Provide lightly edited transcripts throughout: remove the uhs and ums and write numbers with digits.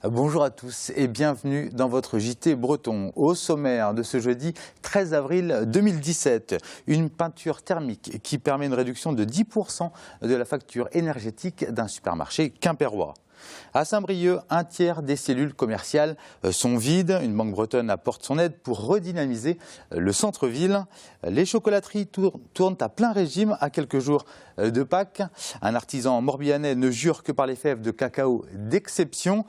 Bonjour à tous et bienvenue dans votre JT Breton. Au sommaire de ce jeudi 13 avril 2017, une peinture thermique qui permet une réduction de 10% de la facture énergétique d'un supermarché quimpérois. À Saint-Brieuc, un tiers des cellules commerciales sont vides. Une banque bretonne apporte son aide pour redynamiser le centre-ville. Les chocolateries tournent à plein régime à quelques jours de Pâques. Un artisan morbihanais ne jure que par les fèves de cacao d'exception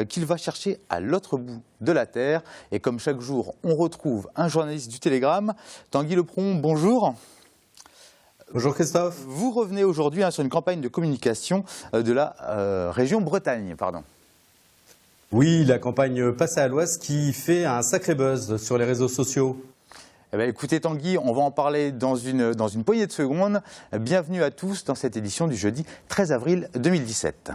qu'il va chercher à l'autre bout de la terre. Et comme chaque jour, on retrouve un journaliste du Télégramme. Tanguy Lepron, bonjour. Bonjour Christophe. Vous revenez aujourd'hui sur une campagne de communication de la région Bretagne. Oui, la campagne Passez à l'Ouest qui fait un sacré buzz sur les réseaux sociaux. Eh bien, écoutez Tanguy, on va en parler dans une poignée de secondes. Bienvenue à tous dans cette édition du jeudi 13 avril 2017.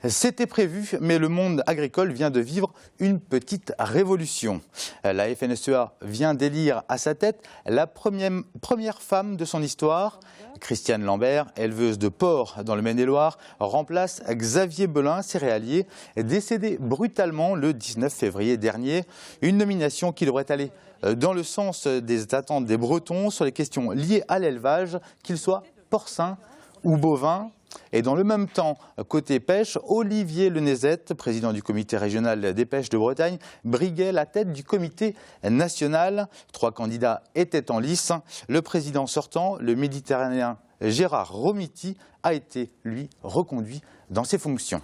C'était prévu, mais le monde agricole vient de vivre une petite révolution. La FNSEA vient d'élire à sa tête la première femme de son histoire. Christiane Lambert, éleveuse de porcs dans le Maine-et-Loire, remplace Xavier Belin, céréalier, décédé brutalement le 19 février dernier. Une nomination qui devrait aller dans le sens des attentes des Bretons sur les questions liées à l'élevage, qu'il soit porcin ou bovin. Et dans le même temps, côté pêche, Olivier Lenezette, président du comité régional des pêches de Bretagne, briguait la tête du comité national. 3 candidats étaient en lice. Le président sortant, le méditerranéen Gérard Romiti, a été, lui, reconduit dans ses fonctions.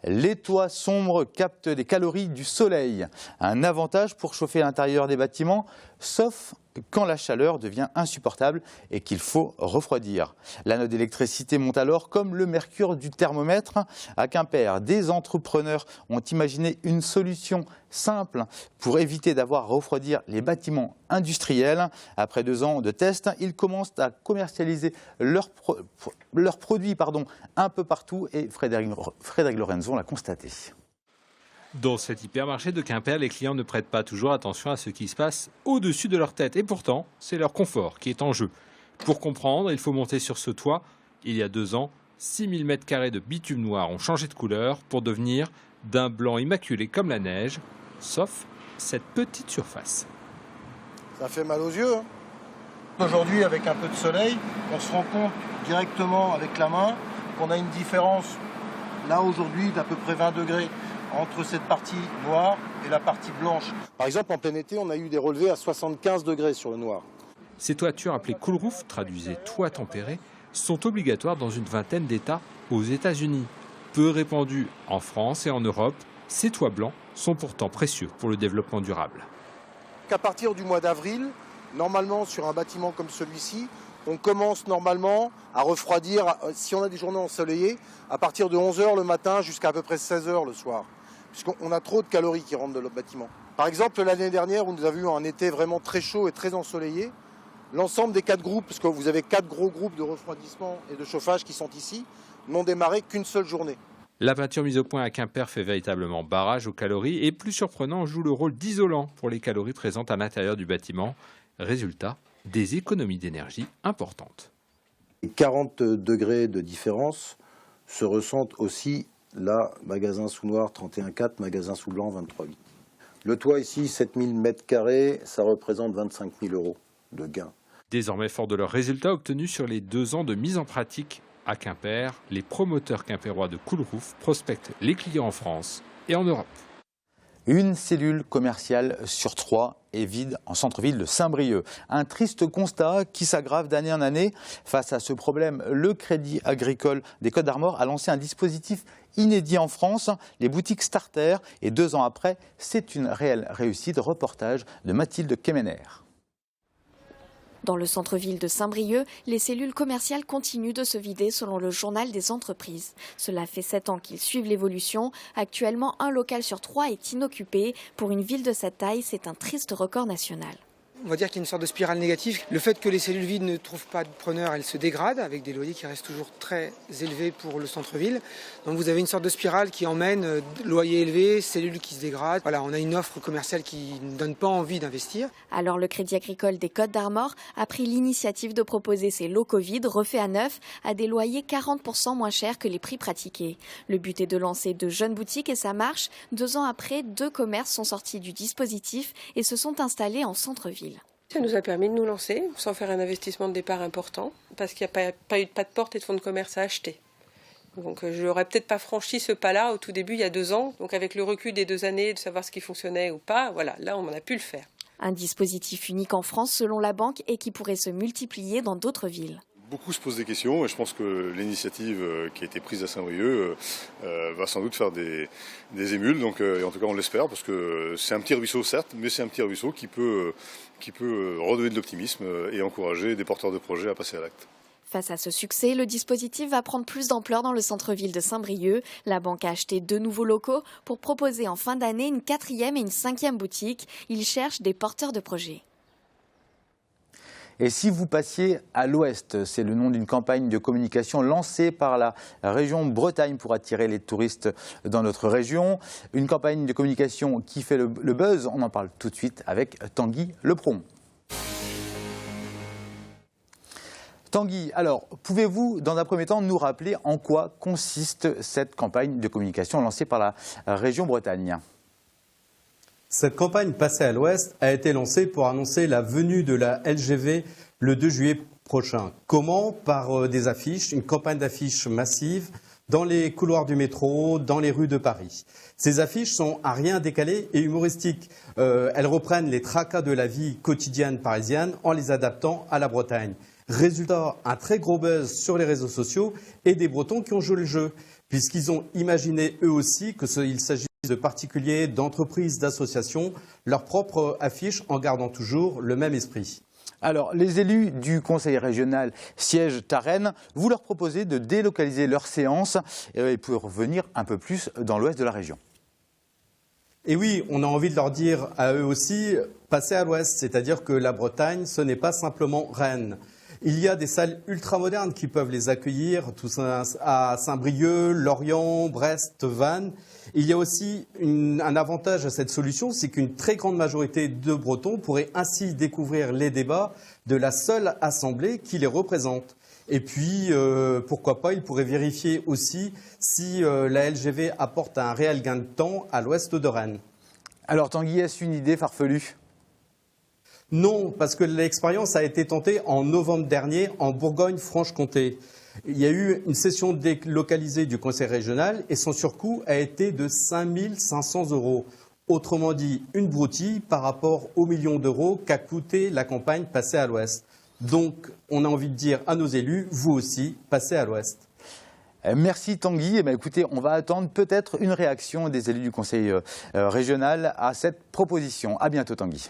Les toits sombres captent les calories du soleil. Un avantage pour chauffer l'intérieur des bâtiments, sauf quand la chaleur devient insupportable et qu'il faut refroidir. La note d'électricité monte alors comme le mercure du thermomètre. À Quimper, des entrepreneurs ont imaginé une solution simple pour éviter d'avoir à refroidir les bâtiments industriels. Après 2 ans de tests, ils commencent à commercialiser leurs produits un peu partout et Frédéric Lorenzo l'a constaté. Dans cet hypermarché de Quimper, les clients ne prêtent pas toujours attention à ce qui se passe au-dessus de leur tête. Et pourtant, c'est leur confort qui est en jeu. Pour comprendre, il faut monter sur ce toit. Il y a 2 ans, 6000 m² de bitume noir ont changé de couleur pour devenir d'un blanc immaculé comme la neige, sauf cette petite surface. Ça fait mal aux yeux. Aujourd'hui, avec un peu de soleil, on se rend compte directement avec la main qu'on a une différence, là aujourd'hui, d'à peu près 20 degrés. Entre cette partie noire et la partie blanche. Par exemple, en plein été, on a eu des relevés à 75 degrés sur le noir. Ces toitures appelées cool roof, traduisées toits tempérés, sont obligatoires dans une vingtaine d'États aux États-Unis. Peu répandus en France et en Europe, ces toits blancs sont pourtant précieux pour le développement durable. À partir du mois d'avril, normalement sur un bâtiment comme celui-ci, on commence normalement à refroidir, si on a des journées ensoleillées, à partir de 11 h le matin jusqu'à peu près 16 h le soir. Puisqu'on a trop de calories qui rentrent de notre bâtiment. Par exemple, l'année dernière, où nous avons eu un été vraiment très chaud et très ensoleillé, l'ensemble des 4 groupes, parce que vous avez 4 gros groupes de refroidissement et de chauffage qui sont ici, n'ont démarré qu'une seule journée. La peinture mise au point à Quimper fait véritablement barrage aux calories et, plus surprenant, joue le rôle d'isolant pour les calories présentes à l'intérieur du bâtiment. Résultat, des économies d'énergie importantes. 40 degrés de différence se ressentent aussi là, magasin sous noir 31,4, magasin sous blanc 23,8. Le toit ici, 7000 m², ça représente 25 000 € de gain. Désormais forts de leurs résultats obtenus sur les 2 ans de mise en pratique à Quimper, les promoteurs quimpérois de Cool Roof prospectent les clients en France et en Europe. Une cellule commerciale sur 3 est vide en centre-ville de Saint-Brieuc. Un triste constat qui s'aggrave d'année en année. Face à ce problème, le Crédit Agricole des Côtes-d'Armor a lancé un dispositif inédit en France, les boutiques Starter. Et 2 ans après, c'est une réelle réussite. Reportage de Mathilde Kemener. Dans le centre-ville de Saint-Brieuc, les cellules commerciales continuent de se vider selon le journal des entreprises. Cela fait 7 ans qu'ils suivent l'évolution. Actuellement, un local sur 3 est inoccupé. Pour une ville de cette taille, c'est un triste record national. On va dire qu'il y a une sorte de spirale négative. Le fait que les cellules vides ne trouvent pas de preneurs, elles se dégradent avec des loyers qui restent toujours très élevés pour le centre-ville. Donc vous avez une sorte de spirale qui emmène loyer élevé, cellules qui se dégradent. Voilà, on a une offre commerciale qui ne donne pas envie d'investir. Alors le Crédit Agricole des Côtes d'Armor a pris l'initiative de proposer ces locaux vides refaits à neuf à des loyers 40% moins chers que les prix pratiqués. Le but est de lancer de jeunes boutiques et ça marche. 2 ans après, 2 commerces sont sortis du dispositif et se sont installés en centre-ville. Ça nous a permis de nous lancer sans faire un investissement de départ important parce qu'il n'y a pas eu de porte et de fonds de commerce à acheter. Donc je n'aurais peut-être pas franchi ce pas-là au tout début, il y a 2 ans. Donc avec le recul des 2 années, de savoir ce qui fonctionnait ou pas, voilà, là on a pu le faire. Un dispositif unique en France selon la banque et qui pourrait se multiplier dans d'autres villes. Beaucoup se posent des questions et je pense que l'initiative qui a été prise à Saint-Brieuc va sans doute faire des émules. Donc, en tout cas, on l'espère parce que c'est un petit ruisseau, certes, mais c'est un petit ruisseau qui peut redonner de l'optimisme et encourager des porteurs de projets à passer à l'acte. Face à ce succès, le dispositif va prendre plus d'ampleur dans le centre-ville de Saint-Brieuc. La banque a acheté 2 nouveaux locaux pour proposer en fin d'année une 4e et une 5e boutique. Il cherche des porteurs de projets. Et si vous passiez à l'ouest, c'est le nom d'une campagne de communication lancée par la région Bretagne pour attirer les touristes dans notre région. Une campagne de communication qui fait le buzz. On en parle tout de suite avec Tanguy Lepron. Tanguy, alors, pouvez-vous, dans un premier temps, nous rappeler en quoi consiste cette campagne de communication lancée par la région Bretagne ? Cette campagne Passer à l'Ouest a été lancée pour annoncer la venue de la LGV le 2 juillet prochain. Comment ? Par des affiches, une campagne d'affiches massive dans les couloirs du métro, dans les rues de Paris. Ces affiches sont à rien décalées et humoristiques. Elles reprennent les tracas de la vie quotidienne parisienne en les adaptant à la Bretagne. Résultat, un très gros buzz sur les réseaux sociaux et des Bretons qui ont joué le jeu, puisqu'ils ont imaginé eux aussi qu'il s'agit de particuliers, d'entreprises, d'associations, leurs propres affiches en gardant toujours le même esprit. Alors, les élus du conseil régional siègent à Rennes. Vous leur proposez de délocaliser leurs séances pour venir un peu plus dans l'ouest de la région. Et oui, on a envie de leur dire à eux aussi, passer à l'ouest, c'est-à-dire que la Bretagne, ce n'est pas simplement Rennes. Il y a des salles ultramodernes qui peuvent les accueillir, tout ça à Saint-Brieuc, Lorient, Brest, Vannes. Il y a aussi un avantage à cette solution, c'est qu'une très grande majorité de Bretons pourraient ainsi découvrir les débats de la seule assemblée qui les représente. Et puis, pourquoi pas, ils pourraient vérifier aussi si la LGV apporte un réel gain de temps à l'ouest de Rennes. Alors Tanguy, est-ce une idée farfelue ? Non, parce que l'expérience a été tentée en novembre dernier en Bourgogne-Franche-Comté. Il y a eu une session délocalisée du conseil régional et son surcoût a été de 5 500 €. Autrement dit, une broutille par rapport aux millions d'euros qu'a coûté la campagne Passer à l'Ouest. Donc, on a envie de dire à nos élus, vous aussi, passez à l'Ouest. Merci Tanguy. Eh bien, écoutez, on va attendre peut-être une réaction des élus du conseil régional à cette proposition. À bientôt Tanguy.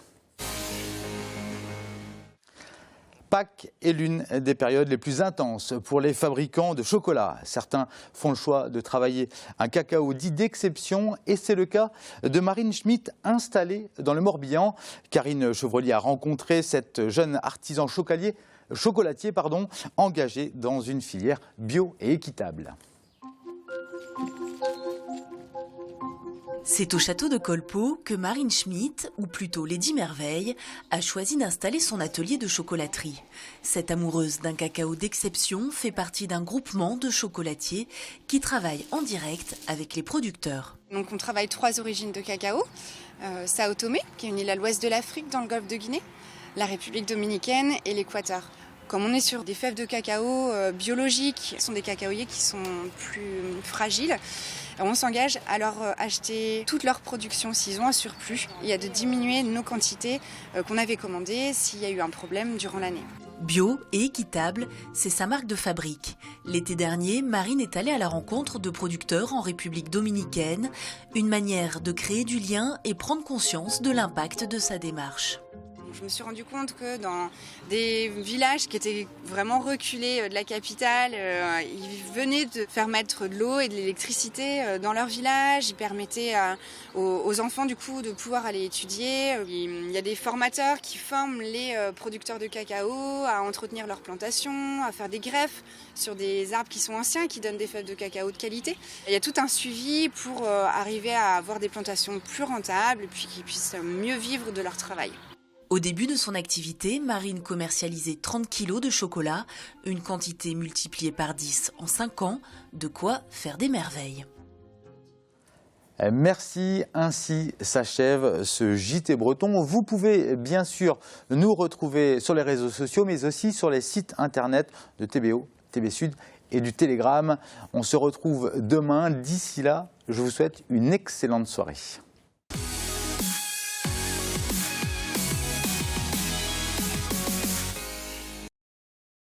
Pâques est l'une des périodes les plus intenses pour les fabricants de chocolat. Certains font le choix de travailler un cacao dit d'exception et c'est le cas de Marine Schmitt, installée dans le Morbihan. Karine Chevrolier a rencontré cette jeune artisan chocolatier, engagé dans une filière bio et équitable. C'est au château de Colpeau que Marine Schmitt, ou plutôt Lady Merveille, a choisi d'installer son atelier de chocolaterie. Cette amoureuse d'un cacao d'exception fait partie d'un groupement de chocolatiers qui travaillent en direct avec les producteurs. Donc on travaille 3 origines de cacao. Sao Tomé, qui est une île à l'ouest de l'Afrique, dans le golfe de Guinée, la République dominicaine et l'Équateur. Comme on est sur des fèves de cacao biologiques, ce sont des cacaoyers qui sont plus fragiles. On s'engage à leur acheter toute leur production s'ils ont un surplus et à de diminuer nos quantités qu'on avait commandées s'il y a eu un problème durant l'année. Bio et équitable, c'est sa marque de fabrique. L'été dernier, Marine est allée à la rencontre de producteurs en République dominicaine, une manière de créer du lien et prendre conscience de l'impact de sa démarche. Je me suis rendu compte que dans des villages qui étaient vraiment reculés de la capitale, ils venaient de faire mettre de l'eau et de l'électricité dans leur village. Ils permettaient aux enfants du coup de pouvoir aller étudier. Il y a des formateurs qui forment les producteurs de cacao à entretenir leurs plantations, à faire des greffes sur des arbres qui sont anciens, qui donnent des fèves de cacao de qualité. Il y a tout un suivi pour arriver à avoir des plantations plus rentables et puis qu'ils puissent mieux vivre de leur travail. Au début de son activité, Marine commercialisait 30 kilos de chocolat, une quantité multipliée par 10 en 5 ans, de quoi faire des merveilles. Merci, ainsi s'achève ce JT Breton. Vous pouvez bien sûr nous retrouver sur les réseaux sociaux, mais aussi sur les sites internet de TBO, TB Sud et du Télégramme. On se retrouve demain. D'ici là, je vous souhaite une excellente soirée.